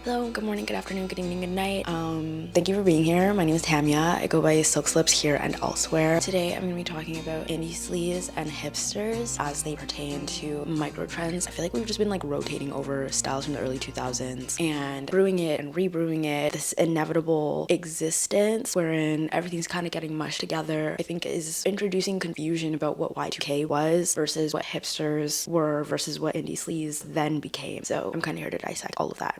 Hello, good morning, good afternoon, good evening, good night. Thank you for being here. My name is Tamia. I go by Silk Slips here and elsewhere. Today I'm going to be talking about indie sleaze and hipsters as they pertain to microtrends. I feel like we've just been like rotating over styles from the early 2000s and brewing it and rebrewing it. This inevitable existence wherein everything's kind of getting mushed together, I think is introducing confusion about what Y2K was versus what hipsters were versus what indie sleaze then became. So I'm kind of here to dissect all of that.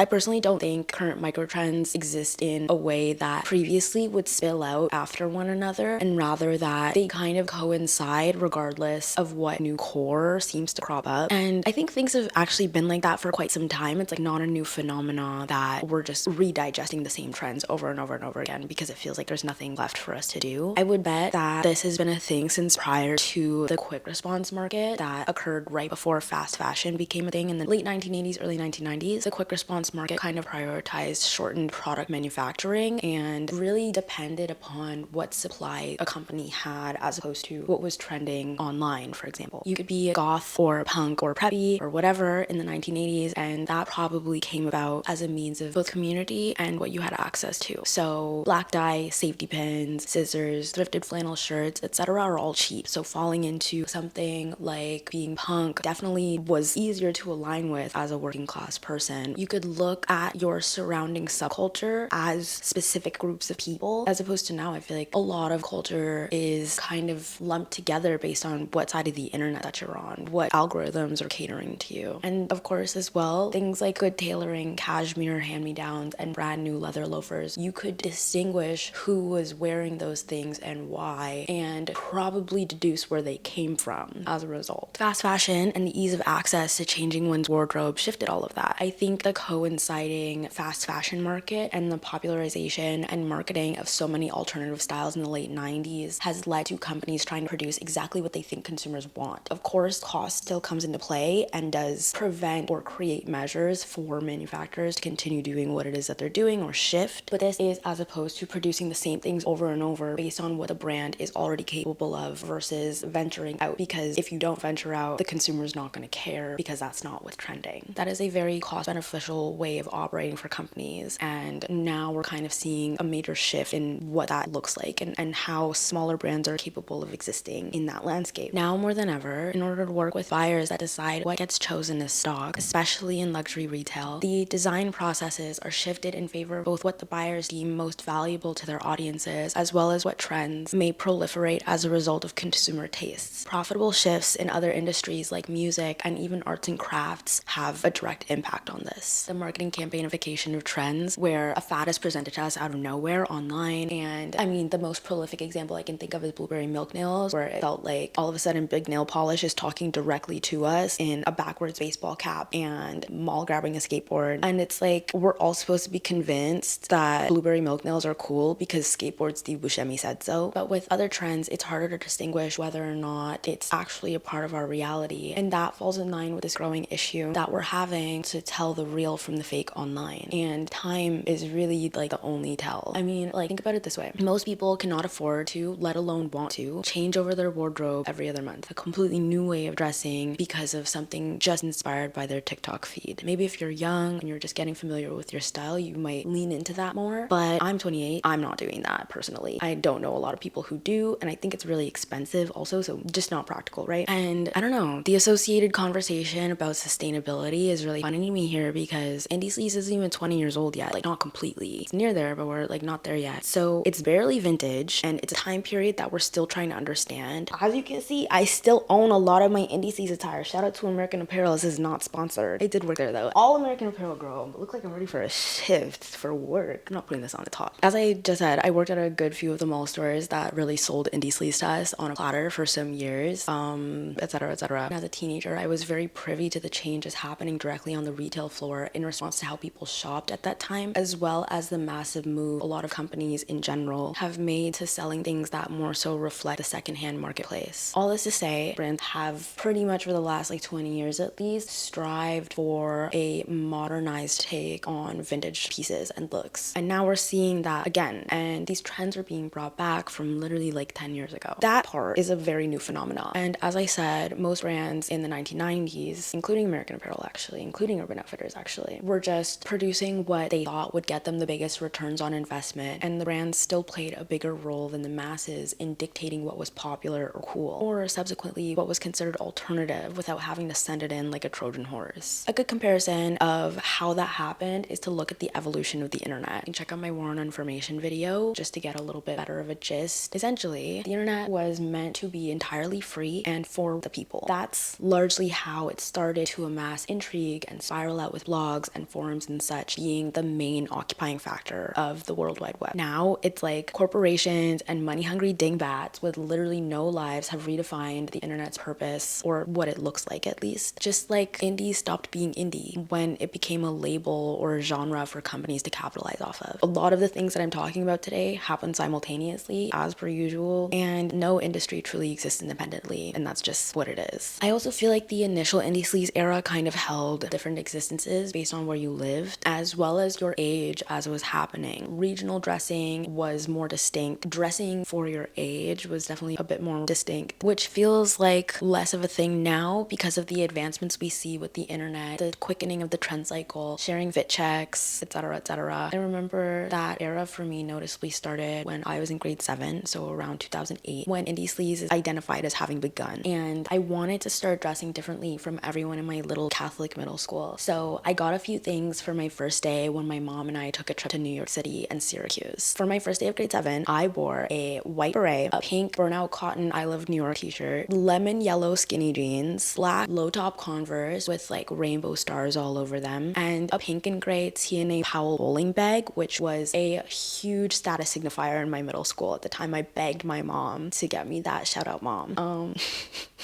I personally don't think current microtrends exist in a way that previously would spill out after one another, and rather that they kind of coincide regardless of what new core seems to crop up. And I think things have actually been like that for quite some time. It's like not a new phenomenon that we're just redigesting the same trends over and over and over again because it feels like there's nothing left for us to do. I would bet that this has been a thing since prior to the quick response market that occurred right before fast fashion became a thing in the late 1980s, early 1990s. The quick response market kind of prioritized shortened product manufacturing and really depended upon what supply a company had as opposed to what was trending online, for example. You could be a goth or punk or preppy or whatever in the 1980s, and that probably came about as a means of both community and what you had access to. So black dye, safety pins, scissors, thrifted flannel shirts, etc. are all cheap. So falling into something like being punk definitely was easier to align with as a working class person. You could look at your surrounding subculture as specific groups of people, as opposed to now I feel like a lot of culture is kind of lumped together based on what side of the internet that you're on, what algorithms are catering to you. And of course as well, things like good tailoring, cashmere hand-me-downs, and brand new leather loafers, you could distinguish who was wearing those things and why, and probably deduce where they came from as a result. Fast fashion and the ease of access to changing one's wardrobe shifted all of that. I think the coinciding fast fashion market and the popularization and marketing of so many alternative styles in the late 90s has led to companies trying to produce exactly what they think consumers want. Of course, cost still comes into play and does prevent or create measures for manufacturers to continue doing what it is that they're doing or shift, but this is as opposed to producing the same things over and over based on what the brand is already capable of versus venturing out, because if you don't venture out, the consumer's not going to care because that's not what's trending. That is a very cost beneficial way of operating for companies, and now we're kind of seeing a major shift in what that looks like and how smaller brands are capable of existing in that landscape. Now more than ever, in order to work with buyers that decide what gets chosen as stock, especially in luxury retail, the design processes are shifted in favor of both what the buyers deem most valuable to their audiences as well as what trends may proliferate as a result of consumer tastes. Profitable shifts in other industries like music and even arts and crafts have a direct impact on this. The marketing campaignification of trends, where a fad is presented to us out of nowhere online, and I mean the most prolific example I can think of is blueberry milk nails, where it felt like all of a sudden big nail polish is talking directly to us in a backwards baseball cap and mall grabbing a skateboard, and it's like we're all supposed to be convinced that blueberry milk nails are cool because skateboard Steve Buscemi said so. But with other trends, it's harder to distinguish whether or not it's actually a part of our reality, and that falls in line with this growing issue that we're having to tell the real from the fake online. And time is really like the only tell. I mean, like, think about it this way. Most people cannot afford to, let alone want to, change over their wardrobe every other month. A completely new way of dressing because of something just inspired by their TikTok feed. Maybe if you're young and you're just getting familiar with your style, you might lean into that more. But I'm 28. I'm not doing that personally. I don't know a lot of people who do, and I think it's really expensive also, so just not practical, right? And I don't know, the associated conversation about sustainability is really funny to me here because indie sleaze isn't even 20 years old yet. Like, not completely. It's near there, but we're like not there yet. So it's barely vintage, and it's a time period that we're still trying to understand. As you can see, I still own a lot of my indie sleaze attire. Shout out to American Apparel. This is not sponsored. I did work there though. All American Apparel girl, but look like I'm ready for a shift for work. I'm not putting this on the top. As I just said, I worked at a good few of the mall stores that really sold indie sleaze to us on a platter for some years, etc., etc. As a teenager, I was very privy to the changes happening directly on the retail floor in response to how people shopped at that time, as well as the massive move a lot of companies in general have made to selling things that more so reflect the secondhand marketplace. All this to say, brands have pretty much for the last like 20 years at least strived for a modernized take on vintage pieces and looks. And now we're seeing that again, and these trends are being brought back from literally like 10 years ago. That part is a very new phenomenon. And as I said, most brands in the 1990s, including American Apparel actually, including Urban Outfitters actually, point were just producing what they thought would get them the biggest returns on investment, and the brands still played a bigger role than the masses in dictating what was popular or cool, or subsequently what was considered alternative without having to send it in like a Trojan horse. A good comparison of how that happened is to look at the evolution of the internet. You can check out my War on Information video just to get a little bit better of a gist. Essentially, the internet was meant to be entirely free and for the people. That's largely how it started to amass intrigue and spiral out, with blogs and forums and such being the main occupying factor of the World Wide Web. Now it's like corporations and money-hungry dingbats with literally no lives have redefined the internet's purpose, or what it looks like at least. Just like indie stopped being indie when it became a label or a genre for companies to capitalize off of. A lot of the things that I'm talking about today happen simultaneously as per usual, and no industry truly exists independently, and that's just what it is. I also feel like the initial indie sleaze era kind of held different existences based on where you lived, as well as your age as it was happening. Regional dressing was more distinct. Dressing for your age was definitely a bit more distinct, which feels like less of a thing now because of the advancements we see with the internet, the quickening of the trend cycle, sharing fit checks, etc., etc. I remember that era for me noticeably started when I was in grade 7, so around 2008, when indie sleaze is identified as having begun, and I wanted to start dressing differently from everyone in my little Catholic middle school. So I got a few things for my first day when my mom and I took a trip to New York City and Syracuse. For my first day of grade 7, I wore a white beret, a pink burnout cotton I Love New York t-shirt, lemon yellow skinny jeans, black low top Converse with like rainbow stars all over them, and a pink and gray TNA Powell bowling bag, which was a huge status signifier in my middle school. At the time, I begged my mom to get me that. Shout out, mom.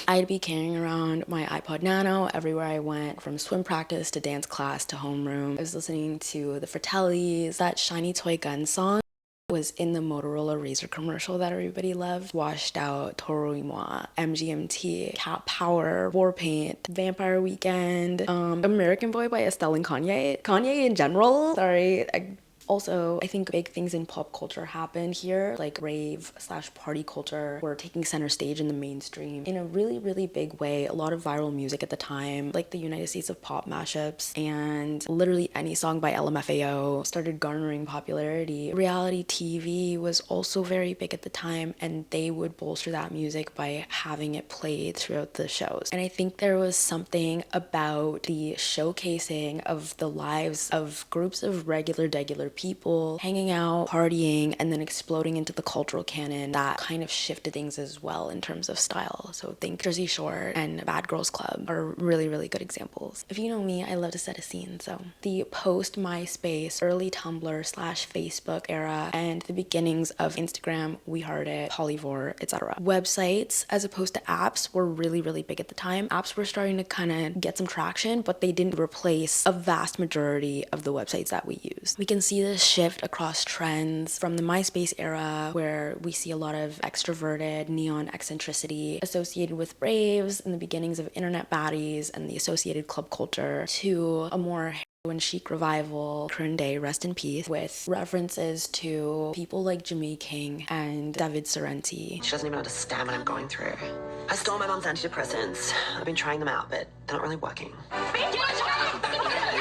I'd be carrying around my iPod Nano everywhere I went, from swim practice to dance class to homeroom. I was listening to the Fratellis, that Shiny Toy Gun song was in the Motorola Razr commercial that everybody loved. Washed Out, Toro y Moi, MGMT, Cat Power, Warpaint, Vampire Weekend, American Boy by Estelle and Kanye. Kanye in general. Sorry, also, I think big things in pop culture happened here, like rave / party culture were taking center stage in the mainstream in a really, really big way. A lot of viral music at the time, like the United States of Pop mashups, and literally any song by LMFAO started garnering popularity. Reality TV was also very big at the time, and they would bolster that music by having it played throughout the shows. And I think there was something about the showcasing of the lives of groups of regular people hanging out, partying, and then exploding into the cultural canon that kind of shifted things as well in terms of style. So think Jersey Shore and Bad Girls Club are really, really good examples. If you know me, I love to set a scene. So the post MySpace, early Tumblr / Facebook era, and the beginnings of Instagram, We Heart It, Polyvore, etc. Websites, as opposed to apps, were really, really big at the time. Apps were starting to kind of get some traction, but they didn't replace a vast majority of the websites that we use. We can see this shift across trends from the MySpace era, where we see a lot of extroverted neon eccentricity associated with raves and the beginnings of internet baddies and the associated club culture, to a more heroin chic revival, current day, rest in peace, with references to people like Jimmy King and David Sorrenti. She doesn't even understand what I'm going through. I stole my mom's antidepressants. I've been trying them out, but they're not really working.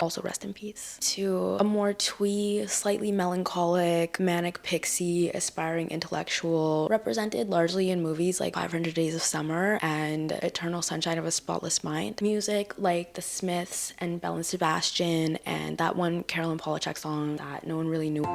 Also rest in peace. To a more twee, slightly melancholic, manic pixie, aspiring intellectual, represented largely in movies like 500 Days of Summer and Eternal Sunshine of a Spotless Mind. Music like The Smiths and Belle and Sebastian and that one Carolyn Polachek song that no one really knew.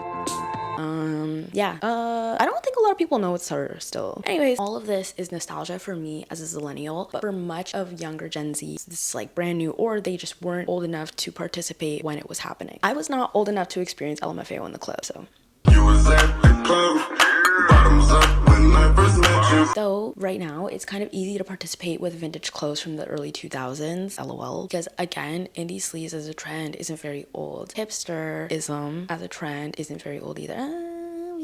I don't think a lot of people know it's her still. Anyways, all of this is nostalgia for me as a zillennial, but for much of younger Gen Z, this is like brand new, or they just weren't old enough to participate when it was happening. I was not old enough to experience LMFAO in the club, so. You was at the club, bottoms up when I first met you. Though right now it's kind of easy to participate with vintage clothes from the early 2000s, lol, because again, indie sleaze as a trend isn't very old. Hipsterism as a trend isn't very old either.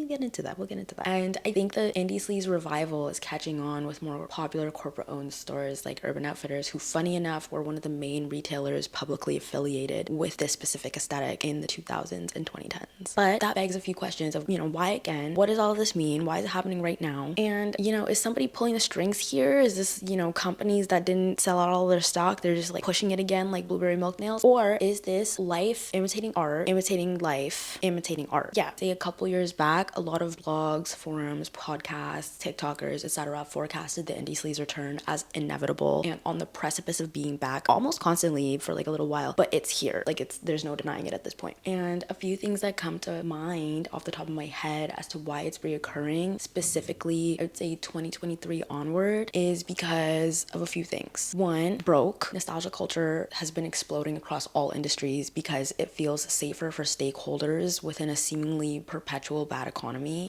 get into that. We'll get into that. And I think the indie sleaze revival is catching on with more popular corporate-owned stores like Urban Outfitters, who, funny enough, were one of the main retailers publicly affiliated with this specific aesthetic in the 2000s and 2010s. But that begs a few questions of, why again? What does all of this mean? Why is it happening right now? And, is somebody pulling the strings here? Is this, companies that didn't sell out all their stock, they're just like pushing it again like blueberry milk nails? Or is this life imitating art, imitating life, imitating art? Yeah, say a couple years back, a lot of blogs, forums, podcasts, TikTokers, etc. forecasted the indie sleaze return as inevitable and on the precipice of being back almost constantly for like a little while, but it's here. Like there's no denying it at this point. And a few things that come to mind off the top of my head as to why it's reoccurring, specifically, I would say 2023 onward, is because of a few things. One, broke. Nostalgia culture has been exploding across all industries because it feels safer for stakeholders within a seemingly perpetual bad economy.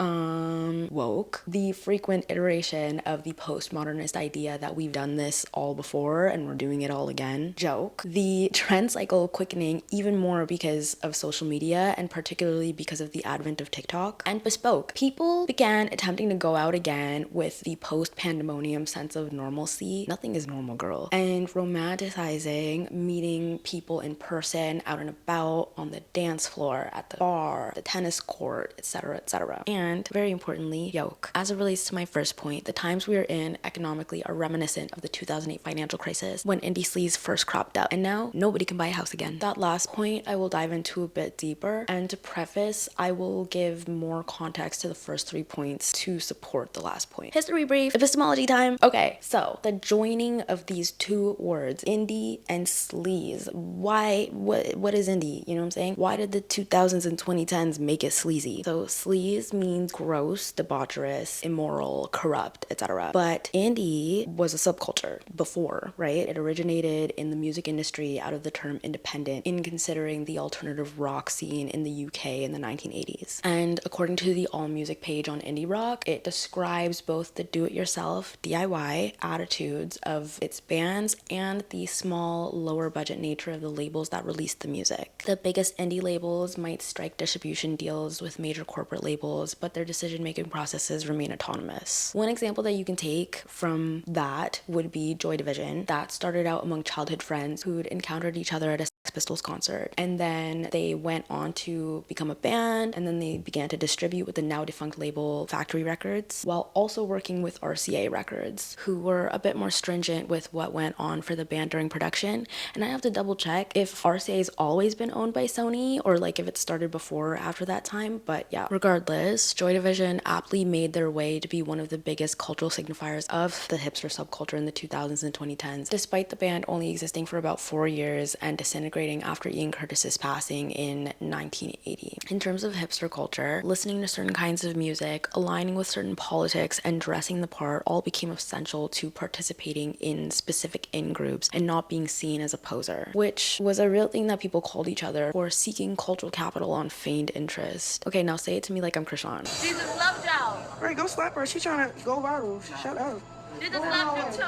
Woke. The frequent iteration of the postmodernist idea that we've done this all before and we're doing it all again. Joke. The trend cycle quickening even more because of social media and particularly because of the advent of TikTok. And bespoke. People began attempting to go out again with the post-pandemonium sense of normalcy. Nothing is normal, girl. And romanticizing meeting people in person, out and about, on the dance floor, at the bar, the tennis court, etc., etc. And very importantly, yoke. As it relates to my first point, the times we are in economically are reminiscent of the 2008 financial crisis when indie sleaze first cropped up, and now nobody can buy a house again. That last point I will dive into a bit deeper, and to preface, I will give more context to the first 3 points to support the last point. History brief, epistemology time. Okay, so the joining of these two words, indie and sleaze. Why? What is indie? You know what I'm saying? Why did the 2000s and 2010s make it sleazy? So sleaze means gross, debaucherous, immoral, corrupt, etc. But indie was a subculture before, right? It originated in the music industry out of the term independent in considering the alternative rock scene in the UK in the 1980s. And according to the AllMusic page on indie rock, it describes both the do-it-yourself, DIY attitudes of its bands and the small, lower budget nature of the labels that released the music. The biggest indie labels might strike distribution deals with major corporate labels, but their decision-making processes remain autonomous. One example that you can take from that would be Joy Division, that started out among childhood friends who'd encountered each other at a Sex Pistols concert, and then they went on to become a band, and then they began to distribute with the now defunct label Factory Records, while also working with RCA Records, who were a bit more stringent with what went on for the band during production. And I have to double check if RCA has always been owned by Sony or like if it started before or after that time, but yeah. Regardless, Joy Division aptly made their way to be one of the biggest cultural signifiers of the hipster subculture in the 2000s and 2010s, despite the band only existing for about 4 years and disintegrating after Ian Curtis's passing in 1980. In terms of hipster culture, listening to certain kinds of music, aligning with certain politics, and dressing the part all became essential to participating in specific in-groups and not being seen as a poser, which was a real thing that people called each other for seeking cultural capital on feigned interest. Okay, now say it to me like I'm Krishan. Jesus loved y'all. Right, go slap her. She trying to go viral. Shut up. Jesus loved you too.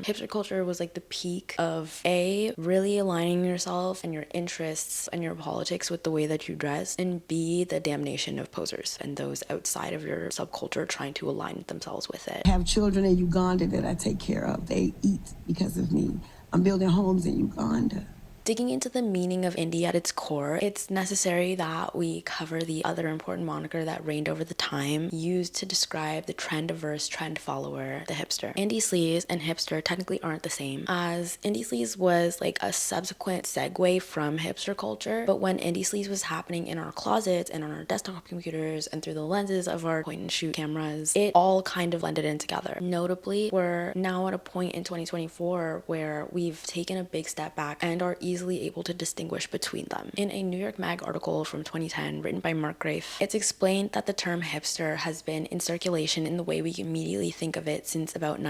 Hipster culture was like the peak of A, really aligning yourself and your interests and your politics with the way that you dress, and B, the damnation of posers and those outside of your subculture trying to align themselves with it. I have children in Uganda that I take care of. They eat because of me. I'm building homes in Uganda. Digging into the meaning of indie at its core, it's necessary that we cover the other important moniker that reigned over the time, used to describe the trend-averse trend follower, the hipster. Indie sleaze and hipster technically aren't the same, as indie sleaze was like a subsequent segue from hipster culture, but when indie sleaze was happening in our closets and on our desktop computers and through the lenses of our point-and-shoot cameras, it all kind of blended in together. Notably, we're now at a point in 2024 where we've taken a big step back and are easily able to distinguish between them. In a New York Mag article from 2010 written by Mark Grafe, it's explained that the term hipster has been in circulation in the way we immediately think of it since about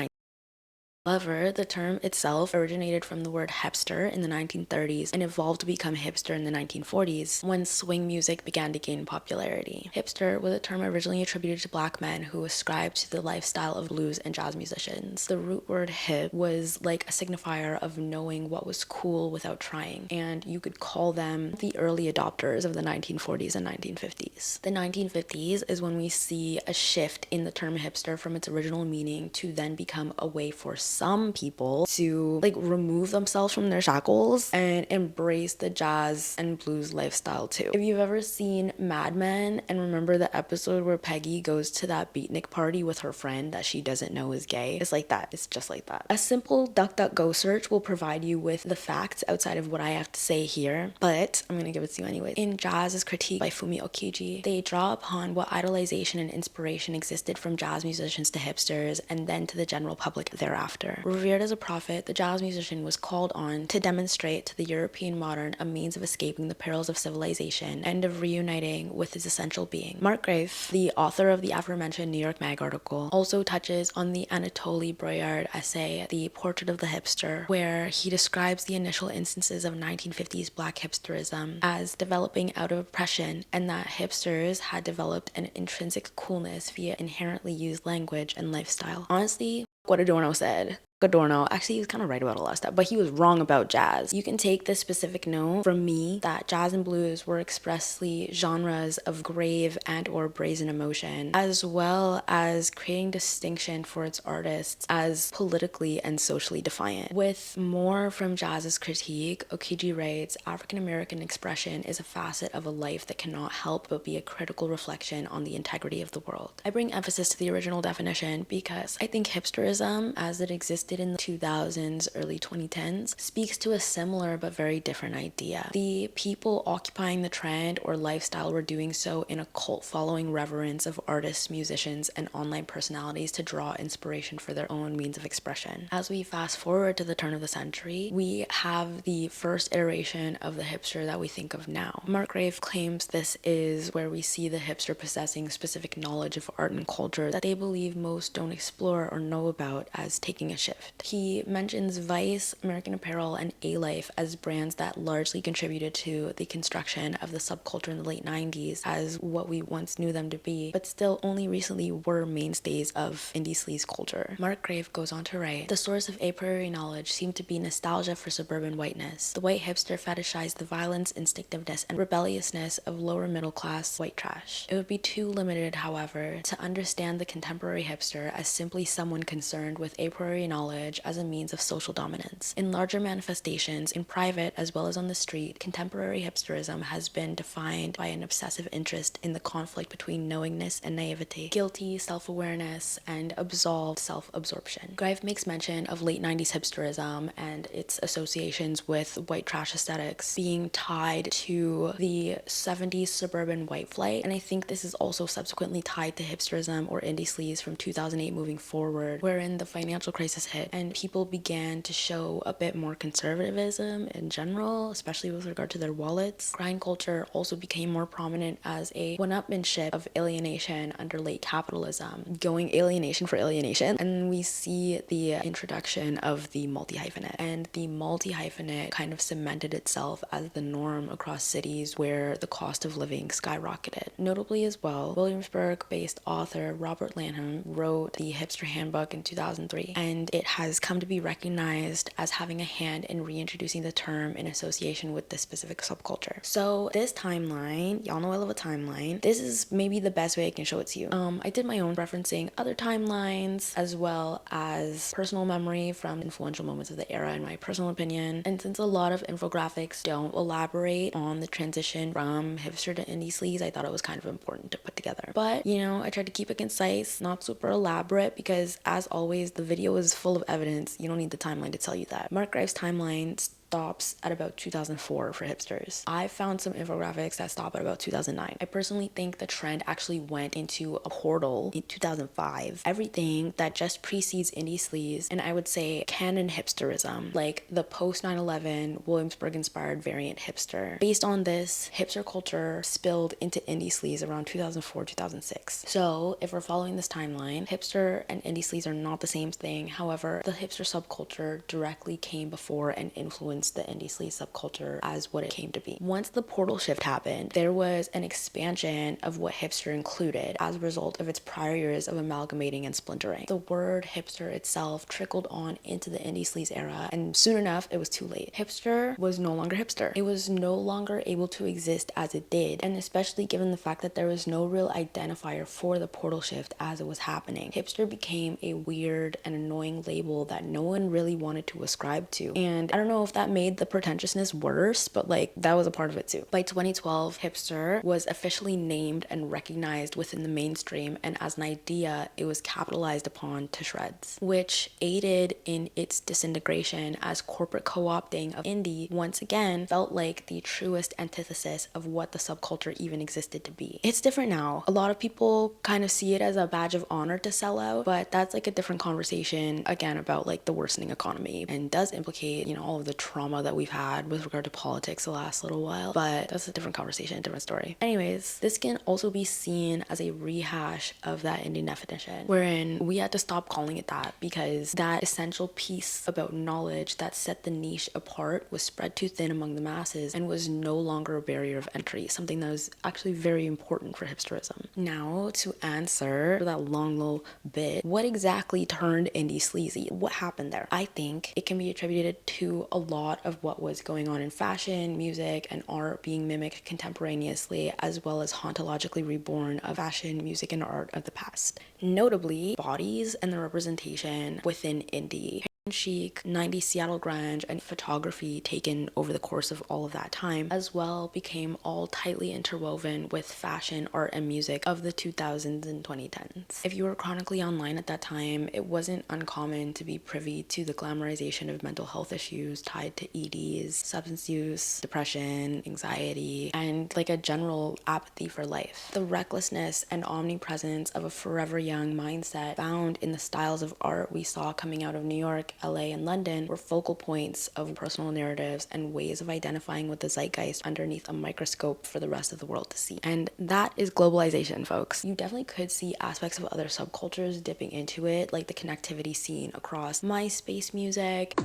However, the term itself originated from the word hipster in the 1930s and evolved to become hipster in the 1940s when swing music began to gain popularity. Hipster was a term originally attributed to black men who ascribed to the lifestyle of blues and jazz musicians. The root word hip was like a signifier of knowing what was cool without trying, and you could call them the early adopters of the 1940s and 1950s. The 1950s is when we see a shift in the term hipster from its original meaning to then become a way for some people to like remove themselves from their shackles and embrace the jazz and blues lifestyle too. If you've ever seen Mad Men and remember the episode where Peggy goes to that beatnik party with her friend that she doesn't know is gay, it's like that. It's just like that. A simple DuckDuckGo search will provide you with the facts outside of what I have to say here, but I'm gonna give it to you anyway. In Jazz's Critique by Fumi Okiji, they draw upon what idolization and inspiration existed from jazz musicians to hipsters and then to the general public thereafter. Revered as a prophet, the jazz musician was called on to demonstrate to the European modern a means of escaping the perils of civilization and of reuniting with its essential being. Mark Grafe, the author of the aforementioned New York Mag article, also touches on the Anatoly Broyard essay, The Portrait of the Hipster, where he describes the initial instances of 1950s black hipsterism as developing out of oppression, and that hipsters had developed an intrinsic coolness via inherently used language and lifestyle. Honestly, what Adorno said. Adorno, actually, he was kind of right about a lot of stuff, but he was wrong about jazz. You can take this specific note from me that jazz and blues were expressly genres of grave and or brazen emotion, as well as creating distinction for its artists as politically and socially defiant. With more from Jazz's Critique, Okiji writes, African American expression is a facet of a life that cannot help but be a critical reflection on the integrity of the world. I bring emphasis to the original definition because I think hipsterism, as it existed in the 2000s, early 2010s, speaks to a similar but very different idea. The people occupying the trend or lifestyle were doing so in a cult following reverence of artists, musicians, and online personalities to draw inspiration for their own means of expression. As we fast forward to the turn of the century, we have the first iteration of the hipster that we think of now. Mark Grafe claims this is where we see the hipster possessing specific knowledge of art and culture that they believe most don't explore or know about as taking a shift. He mentions Vice, American Apparel, and A-Life as brands that largely contributed to the construction of the subculture in the late 90s as what we once knew them to be, but still only recently were mainstays of indie sleaze culture. Mark Grafe goes on to write, the source of a priori knowledge seemed to be nostalgia for suburban whiteness. The white hipster fetishized the violence, instinctiveness, and rebelliousness of lower middle class white trash. It would be too limited, however, to understand the contemporary hipster as simply someone concerned with a priori knowledge as a means of social dominance. In larger manifestations, in private as well as on the street, contemporary hipsterism has been defined by an obsessive interest in the conflict between knowingness and naivety, guilty self-awareness, and absolved self-absorption. Grafe makes mention of late 90s hipsterism and its associations with white trash aesthetics being tied to the 70s suburban white flight, and I think this is also subsequently tied to hipsterism or indie sleaze from 2008 moving forward, wherein the financial crisis hit and people began to show a bit more conservatism in general, especially with regard to their wallets. Grind culture also became more prominent as a one-upmanship of alienation under late capitalism, going alienation for alienation. And we see the introduction of the multi-hyphenate, and the multi-hyphenate kind of cemented itself as the norm across cities where the cost of living skyrocketed. Notably as well, Williamsburg-based author Robert Lanham wrote the Hipster Handbook in 2003, and it has come to be recognized as having a hand in reintroducing the term in association with this specific subculture. So this timeline, y'all know I love a timeline. This is maybe the best way I can show it to you. I did my own referencing other timelines as well as personal memory from influential moments of the era in my personal opinion. And since a lot of infographics don't elaborate on the transition from hipster to indie sleaze, I thought it was kind of important to put together. But, you know, I tried to keep it concise, not super elaborate, because as always, the video is full of evidence. You don't need the timeline to tell you that. Mark Grife's timeline stops at about 2004 for hipsters. I found some infographics that stop at about 2009. I personally think the trend actually went into a portal in 2005. Everything that just precedes indie sleaze, and I would say canon hipsterism, like the post 9/11 Williamsburg inspired variant hipster. Based on this, hipster culture spilled into indie sleaze around 2004-2006. So if we're following this timeline, hipster and indie sleaze are not the same thing. However, the hipster subculture directly came before and influenced the indie sleaze subculture as what it came to be. Once the portal shift happened, there was an expansion of what hipster included as a result of its prior years of amalgamating and splintering. The word hipster itself trickled on into the indie sleaze era, and soon enough it was too late. Hipster was no longer hipster. It was no longer able to exist as it did, and especially given the fact that there was no real identifier for the portal shift as it was happening. Hipster became a weird and annoying label that no one really wanted to ascribe to, and I don't know if that made the pretentiousness worse, but like that was a part of it too. By 2012, hipster was officially named and recognized within the mainstream, and as an idea it was capitalized upon to shreds, which aided in its disintegration as corporate co-opting of indie once again felt like the truest antithesis of what the subculture even existed to be. It's different now. A lot of people kind of see it as a badge of honor to sell out, but that's like a different conversation again about like the worsening economy, and does implicate, you know, all of the trauma that we've had with regard to politics the last little while, but that's a different conversation, a different story. Anyways, this can also be seen as a rehash of that indie definition, wherein we had to stop calling it that because that essential piece about knowledge that set the niche apart was spread too thin among the masses and was no longer a barrier of entry, something that was actually very important for hipsterism. Now, to answer that long little bit, what exactly turned indie sleazy? What happened there? I think it can be attributed to a lot of what was going on in fashion, music, and art being mimicked contemporaneously, as well as hauntologically reborn of fashion, music, and art of the past. Notably, bodies and the representation within indie, chic, 90s Seattle grunge, and photography taken over the course of all of that time as well became all tightly interwoven with fashion, art, and music of the 2000s and 2010s. If you were chronically online at that time, it wasn't uncommon to be privy to the glamorization of mental health issues tied to EDs, substance use, depression, anxiety, and like a general apathy for life. The recklessness and omnipresence of a forever young mindset found in the styles of art we saw coming out of New York, LA, and London were focal points of personal narratives and ways of identifying with the zeitgeist underneath a microscope for the rest of the world to see. And that is globalization, folks. You definitely could see aspects of other subcultures dipping into it, like the connectivity scene across MySpace music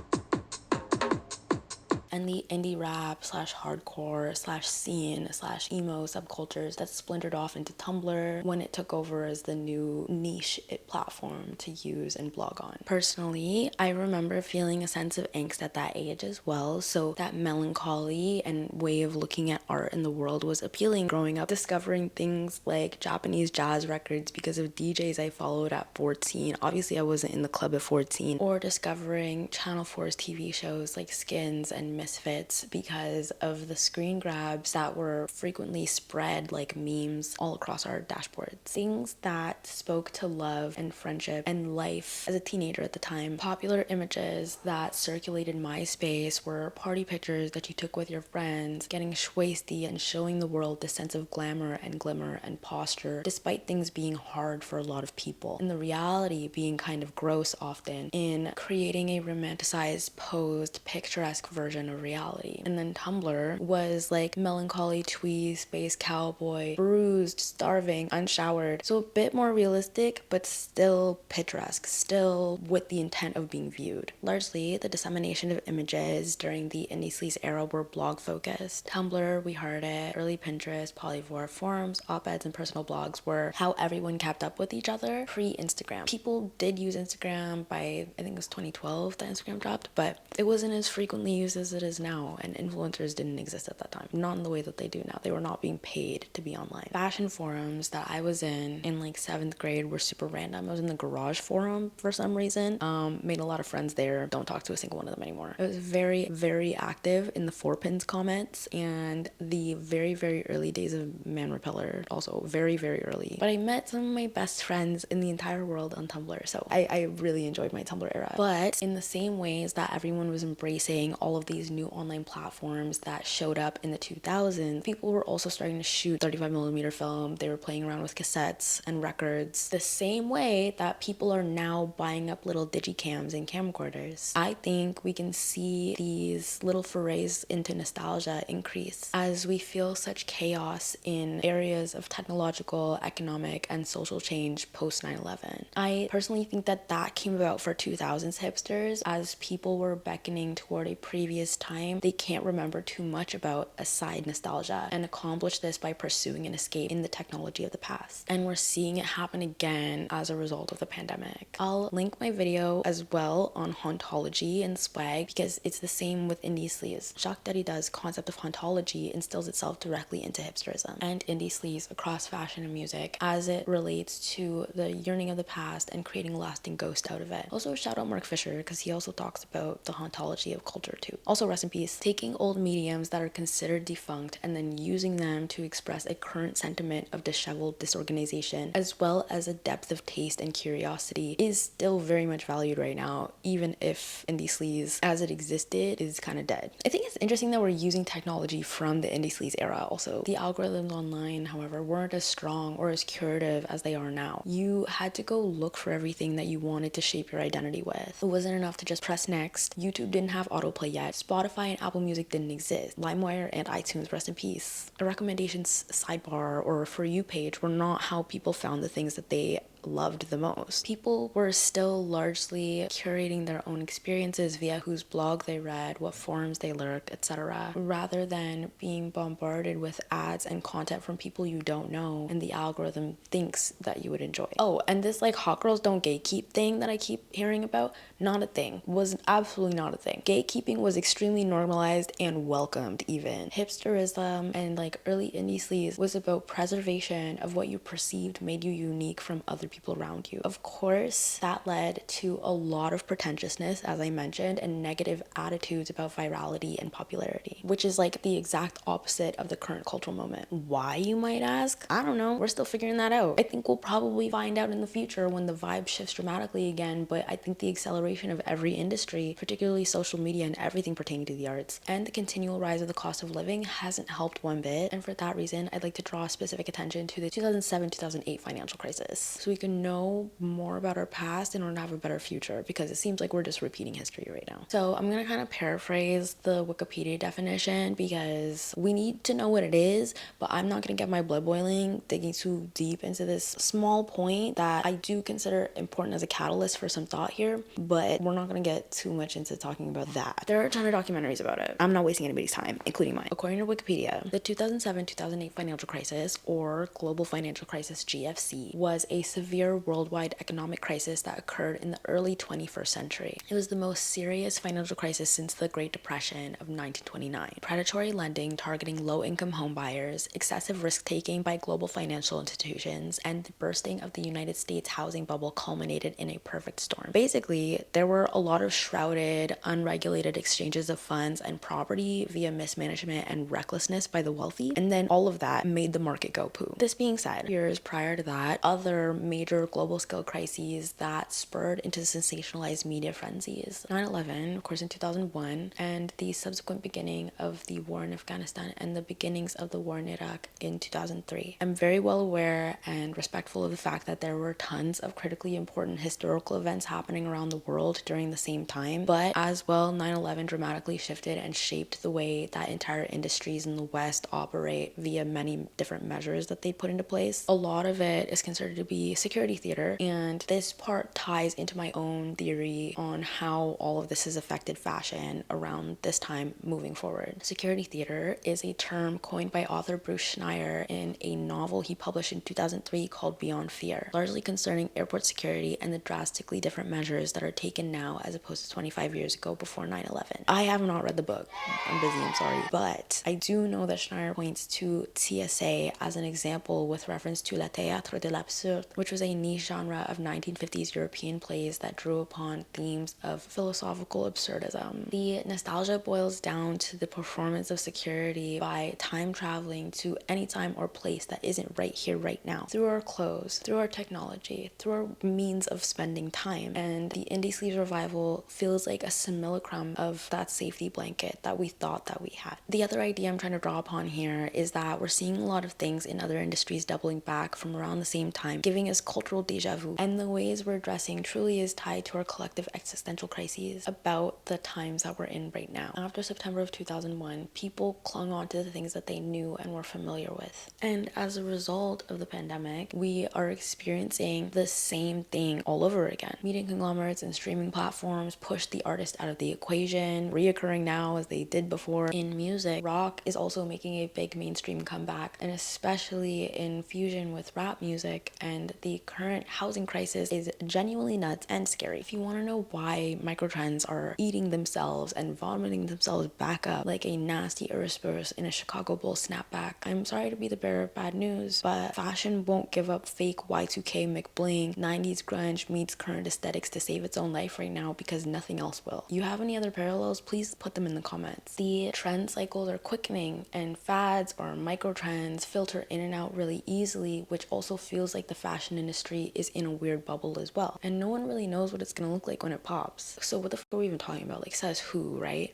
and the indie rap slash hardcore slash scene slash emo subcultures that splintered off into Tumblr when it took over as the new niche platform to use and blog on. Personally, I remember feeling a sense of angst at that age as well, so that melancholy and way of looking at art in the world was appealing growing up, discovering things like Japanese jazz records because of DJs I followed at 14. Obviously I wasn't in the club at 14, or discovering Channel 4's TV shows like Skins and Misfits because of the screen grabs that were frequently spread like memes all across our dashboards. Things that spoke to love and friendship and life as a teenager at the time. Popular images that circulated MySpace were party pictures that you took with your friends, getting schwasty and showing the world this sense of glamour and glimmer and posture, despite things being hard for a lot of people, and the reality being kind of gross often in creating a romanticized, posed, picturesque version of reality. And then Tumblr was like melancholy twee, space cowboy, bruised, starving, unshowered, so a bit more realistic but still picturesque, still with the intent of being viewed. Largely, the dissemination of images during the indie sleaze era were blog focused. Tumblr, We Heard It, early Pinterest, Polyvore, forums, op-eds, and personal blogs were how everyone kept up with each other pre-Instagram. People did use Instagram by, I think it was 2012 that Instagram dropped, but it wasn't as frequently used as it is now, and influencers didn't exist at that time. Not in the way that they do now. They were not being paid to be online. Fashion forums that I was in like 7th grade were super random. I was in the garage forum for some reason. Made a lot of friends there. Don't talk to a single one of them anymore. It was very, very active in the 4pins comments and the very, very early days of Man Repeller. Also very, very early. But I met some of my best friends in the entire world on Tumblr, so I really enjoyed my Tumblr era. But in the same ways that everyone was embracing all of these these new online platforms that showed up in the 2000s, people were also starting to shoot 35mm film. They were playing around with cassettes and records the same way that people are now buying up little digicams and camcorders. I think we can see these little forays into nostalgia increase as we feel such chaos in areas of technological, economic, and social change post 9/11. I personally think that that came about for 2000s hipsters as people were beckoning toward a previous time they can't remember too much about aside nostalgia, and accomplish this by pursuing an escape in the technology of the past. And we're seeing it happen again as a result of the pandemic. I'll link my video as well on hauntology and swag because it's the same with indie sleaze. Jacques Derrida's concept of hauntology instills itself directly into hipsterism and indie sleaze across fashion and music as it relates to the yearning of the past and creating a lasting ghost out of it. Also, shout out Mark Fisher because he also talks about the hauntology of culture too. Also, rest in peace. Taking old mediums that are considered defunct and then using them to express a current sentiment of disheveled disorganization as well as a depth of taste and curiosity is still very much valued right now, even if indie sleaze as it existed is kind of dead. I think it's interesting that we're using technology from the indie sleaze era also. The algorithms online, however, weren't as strong or as curative as they are now. You had to go look for everything that you wanted to shape your identity with. It wasn't enough to just press next. YouTube didn't have autoplay yet. Spotify and Apple Music didn't exist. LimeWire and iTunes, rest in peace. A recommendations sidebar or For You page were not how people found the things that they loved the most. People were still largely curating their own experiences via whose blog they read, what forums they lurked, etc., rather than being bombarded with ads and content from people you don't know and the algorithm thinks that you would enjoy. Oh, and this like hot girls don't gatekeep thing that I keep hearing about, not a thing. Was absolutely not a thing. Gatekeeping was extremely normalized and welcomed even. Hipsterism and like early indie sleaze was about preservation of what you perceived made you unique from other people around you. Of course, that led to a lot of pretentiousness, as I mentioned, and negative attitudes about virality and popularity, which is like the exact opposite of the current cultural moment. Why, you might ask? I don't know. We're still figuring that out. I think we'll probably find out in the future when the vibe shifts dramatically again, but I think the acceleration of every industry, particularly social media and everything pertaining to the arts, and the continual rise of the cost of living hasn't helped one bit. And for that reason, I'd like to draw specific attention to the 2007-2008 financial crisis, so we can know more about our past in order to have a better future, because it seems like we're just repeating history right now. So I'm gonna kind of paraphrase the Wikipedia definition because we need to know what it is, but I'm not gonna get my blood boiling digging too deep into this small point that I do consider important as a catalyst for some thought here, but we're not gonna get too much into talking about that. There are a ton of documentaries about it. I'm not wasting anybody's time, including mine. According to Wikipedia, the 2007-2008 financial crisis, or global financial crisis GFC, was a severe worldwide economic crisis that occurred in the early 21st century. It was the most serious financial crisis since the Great Depression of 1929. Predatory lending targeting low-income homebuyers, excessive risk-taking by global financial institutions, and the bursting of the United States housing bubble culminated in a perfect storm. Basically, there were a lot of shrouded, unregulated exchanges of funds and property via mismanagement and recklessness by the wealthy, and then all of that made the market go poo. This being said, years prior to that, other major global scale crises that spurred into sensationalized media frenzies. 9/11, of course, in 2001, and the subsequent beginning of the war in Afghanistan and the beginnings of the war in Iraq in 2003. I'm very well aware and respectful of the fact that there were tons of critically important historical events happening around the world during the same time, but as well, 9/11 dramatically shifted and shaped the way that entire industries in the West operate via many different measures that they put into place. A lot of it is considered to be security theater, and this part ties into my own theory on how all of this has affected fashion around this time moving forward. Security theater is a term coined by author Bruce Schneier in a novel he published in 2003 called Beyond Fear, largely concerning airport security and the drastically different measures that are taken now as opposed to 25 years ago before 9/11. I have not read the book. I'm busy, I'm sorry. But I do know that Schneier points to TSA as an example with reference to La Théâtre de l'Absurde, which was was a niche genre of 1950s European plays that drew upon themes of philosophical absurdism. The nostalgia boils down to the performance of security by time traveling to any time or place that isn't right here, right now, through our clothes, through our technology, through our means of spending time. And the indie sleaze revival feels like a simulacrum of that safety blanket that we thought that we had. The other idea I'm trying to draw upon here is that we're seeing a lot of things in other industries doubling back from around the same time, giving us cultural deja vu, and the ways we're dressing truly is tied to our collective existential crises about the times that we're in right now. After September of 2001, people clung on to the things that they knew and were familiar with, and as a result of the pandemic, we are experiencing the same thing all over again. Media conglomerates and streaming platforms push the artist out of the equation, reoccurring now as they did before. In music, rock is also making a big mainstream comeback, and especially in fusion with rap music, and the current housing crisis is genuinely nuts and scary. If you want to know why microtrends are eating themselves and vomiting themselves back up like a nasty Ouroboros in a Chicago Bull snapback, I'm sorry to be the bearer of bad news, but fashion won't give up fake Y2K McBling 90s grunge meets current aesthetics to save its own life right now, because nothing else will. You have any other parallels? Please put them in the comments. The trend cycles are quickening, and fads or microtrends filter in and out really easily, which also feels like the fashion industry is in a weird bubble as well, and no one really knows what it's gonna look like when it pops. So what the fuck are we even talking about? Like, says who, right?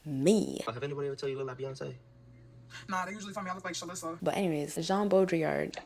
Me. Have anybody ever tell you you look like Beyonce? Nah, they usually tell me I look like Shalissa. But anyways, Jean Baudrillard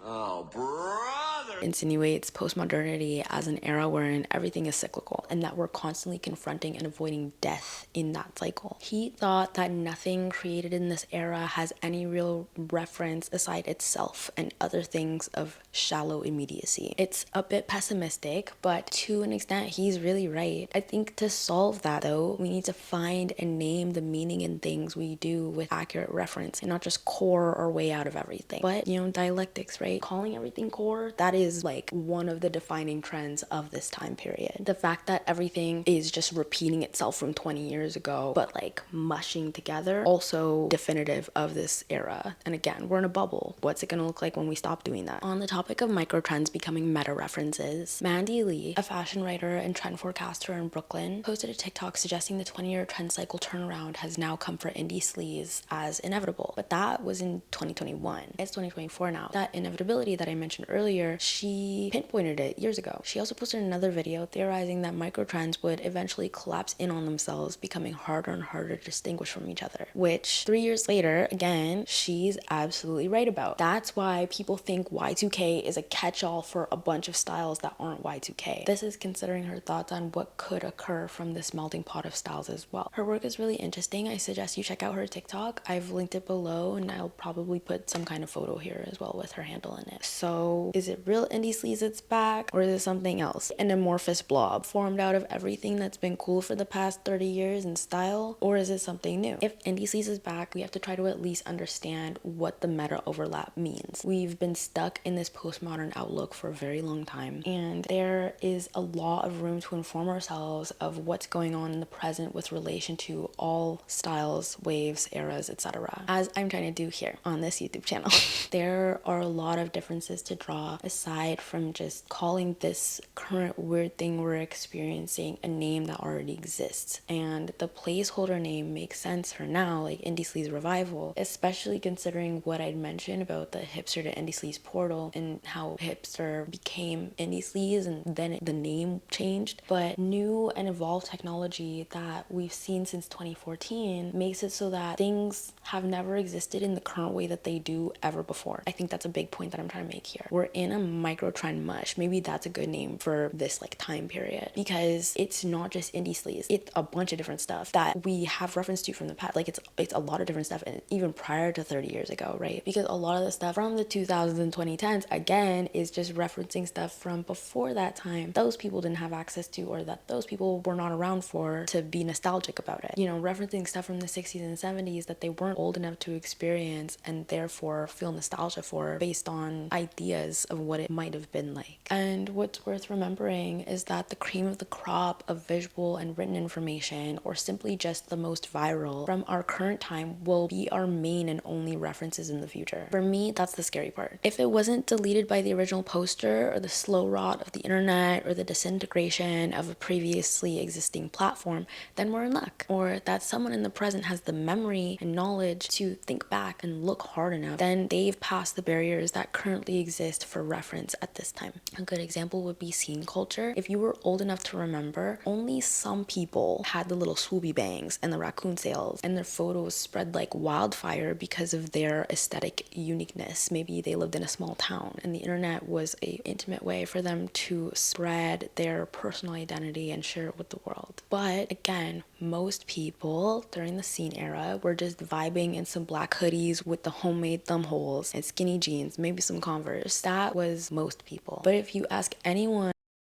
insinuates postmodernity as an era wherein everything is cyclical and that we're constantly confronting and avoiding death in that cycle. He thought that nothing created in this era has any real reference aside itself and other things of shallow immediacy. It's a bit pessimistic, but to an extent he's really right. I think to solve that though, we need to find and name the meaning in things we do with accurate reference and not just core our way out of everything. But you know, dialectics, right? Calling everything core, that is like one of the defining trends of this time period. The fact that everything is just repeating itself from 20 years ago, but like mushing together, also definitive of this era. And again, we're in a bubble. What's it gonna look like when we stop doing that? On the topic of microtrends becoming meta references, Mandy Lee, a fashion writer and trend forecaster in Brooklyn, posted a TikTok suggesting the 20-year trend cycle turnaround has now come for indie sleaze as inevitable. But that was in 2021. It's 2024 now. That inevitability that I mentioned earlier, she pinpointed it years ago. She also posted another video theorizing that microtrends would eventually collapse in on themselves, becoming harder and harder to distinguish from each other, which 3 years later, again, she's absolutely right about. That's why people think Y2K is a catch-all for a bunch of styles that aren't Y2K. This is considering her thoughts on what could occur from this melting pot of styles as well. Her work is really interesting. I suggest you check out her TikTok. I've linked it below, and I'll probably put some kind of photo here as well with her handle in it. So is it real indie sleaze that's back, or is it something else? An amorphous blob formed out of everything that's been cool for the past 30 years in style, or is it something new? If indie sleaze is back, we have to try to at least understand what the meta overlap means. We've been stuck in this postmodern outlook for a very long time, and there is a lot of room to inform ourselves of what's going on in the present with relation to all styles, waves, eras, etc. As I'm trying to do here on this YouTube channel. There are a lot of differences to draw aside from just calling this current weird thing we're experiencing a name that already exists. And the placeholder name makes sense for now, like indie sleaze revival, especially considering what I'd mentioned about the hipster to indie sleaze portal and how hipster became indie sleaze and then the name changed. But new and evolved technology that we've seen since 2014 makes it so that things have never existed in the current way that they do ever before. I think that's a big point that I'm trying to make here. We're in a microtrend mush. Maybe that's a good name for this like time period, because it's not just indie sleaze. It's a bunch of different stuff that we have reference to from the past. Like it's a lot of different stuff, and even prior to 30 years ago, right? Because a lot of the stuff from the 2000s and 2010s again is just referencing stuff from before that time those people didn't have access to, or that those people were not around for to be nostalgic about it. You know, referencing stuff from the 60s and 70s that they weren't old enough to experience and therefore feel nostalgia for based on ideas of what it might have been like. And what's worth remembering is that the cream of the crop of visual and written information, or simply just the most viral from our current time, will be our main and only references in the future. For me, that's the scary part. If it wasn't deleted by the original poster, or the slow rot of the internet, or the disintegration of a previously existing platform, then we're in luck. Or that someone in the present has the memory and knowledge to think back and look hard enough, then they've passed the barriers that currently exist for reference at this time. A good example would be scene culture. If you were old enough to remember, only some people had the little swoopy bangs and the raccoon sails, and their photos spread like wildfire because of their aesthetic uniqueness. Maybe they lived in a small town and the internet was a intimate way for them to spread their personal identity and share it with the world. But again, most people during the scene era were just vibing in some black hoodies with the homemade thumb holes and skinny jeans, maybe some Converse. That was most people. But if you ask anyone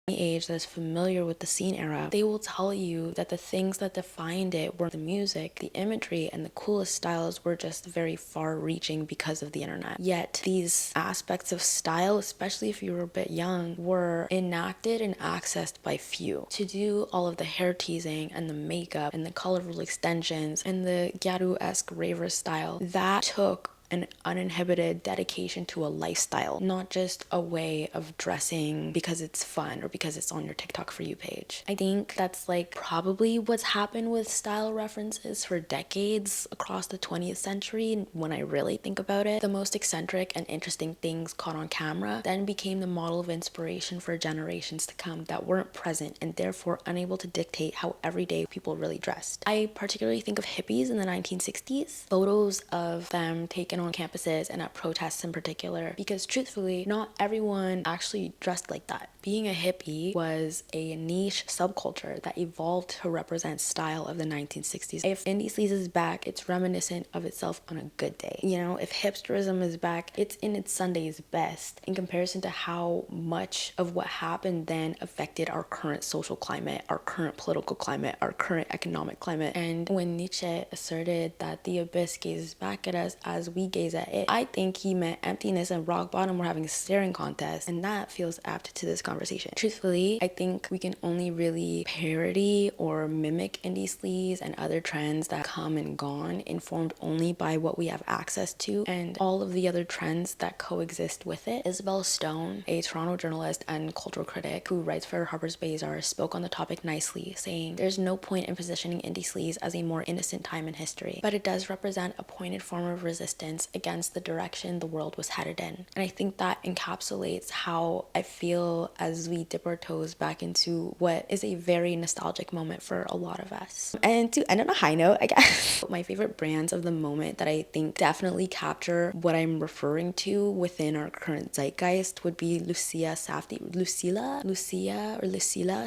age that's familiar with the scene era, they will tell you that the things that defined it were the music, the imagery, and the coolest styles were just very far-reaching because of the internet. Yet these aspects of style, especially if you were a bit young, were enacted and accessed by few. To do all of the hair teasing and the makeup and the colorful extensions and the gyaru-esque raver style, that took an uninhibited dedication to a lifestyle, not just a way of dressing because it's fun or because it's on your TikTok For You page. I think that's like probably what's happened with style references for decades across the 20th century. When I really think about it, the most eccentric and interesting things caught on camera then became the model of inspiration for generations to come that weren't present and therefore unable to dictate how everyday people really dressed. I particularly think of hippies in the 1960s, photos of them taken on campuses and at protests in particular, because truthfully, not everyone actually dressed like that. Being a hippie was a niche subculture that evolved to represent style of the 1960s. If indie sleaze is back, it's reminiscent of itself on a good day. You know, if hipsterism is back, it's in its Sunday's best in comparison to how much of what happened then affected our current social climate, our current political climate, our current economic climate. And when Nietzsche asserted that the abyss gazes back at us as we gaze at it, I think he meant emptiness and rock bottom were having a staring contest, and that feels apt to this conversation. Truthfully, I think we can only really parody or mimic indie sleaze and other trends that come and gone, informed only by what we have access to and all of the other trends that coexist with it. Isabel Stone, a Toronto journalist and cultural critic who writes for Harper's Bazaar, spoke on the topic nicely, saying, "There's no point in positioning indie sleaze as a more innocent time in history, but it does represent a pointed form of resistance against the direction the world was headed in." And I think that encapsulates how I feel as we dip our toes back into what is a very nostalgic moment for a lot of us. And to end on a high note, I guess, my favorite brands of the moment that I think definitely capture what I'm referring to within our current zeitgeist would be Lucia Safdie. Lucilla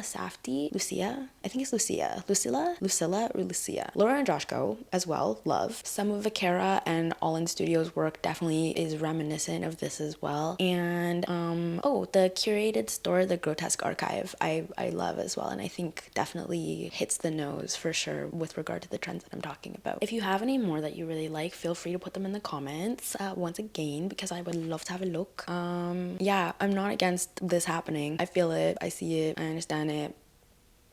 Safdie? Lucia? I think it's Lucia. Lucilla or Lucia. Laura and Joshko as well, love. Some of Vaquera and All In Studios work definitely is reminiscent of this as well. And the curated store, the Grotesque Archive, I love as well, and I think definitely hits the nose for sure with regard to the trends that I'm talking about. If you have any more that you really like, feel free to put them in the comments once again, because I would love to have a look. Yeah, I'm not against this happening. I feel it, I see it, I understand it,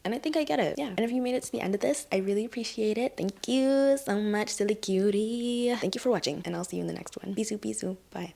and I think I get it. Yeah. And if you made it to the end of this, I really appreciate it. Thank you so much, silly cutie. Thank you for watching, and I'll see you in the next one. Bisous, bisous. Bye.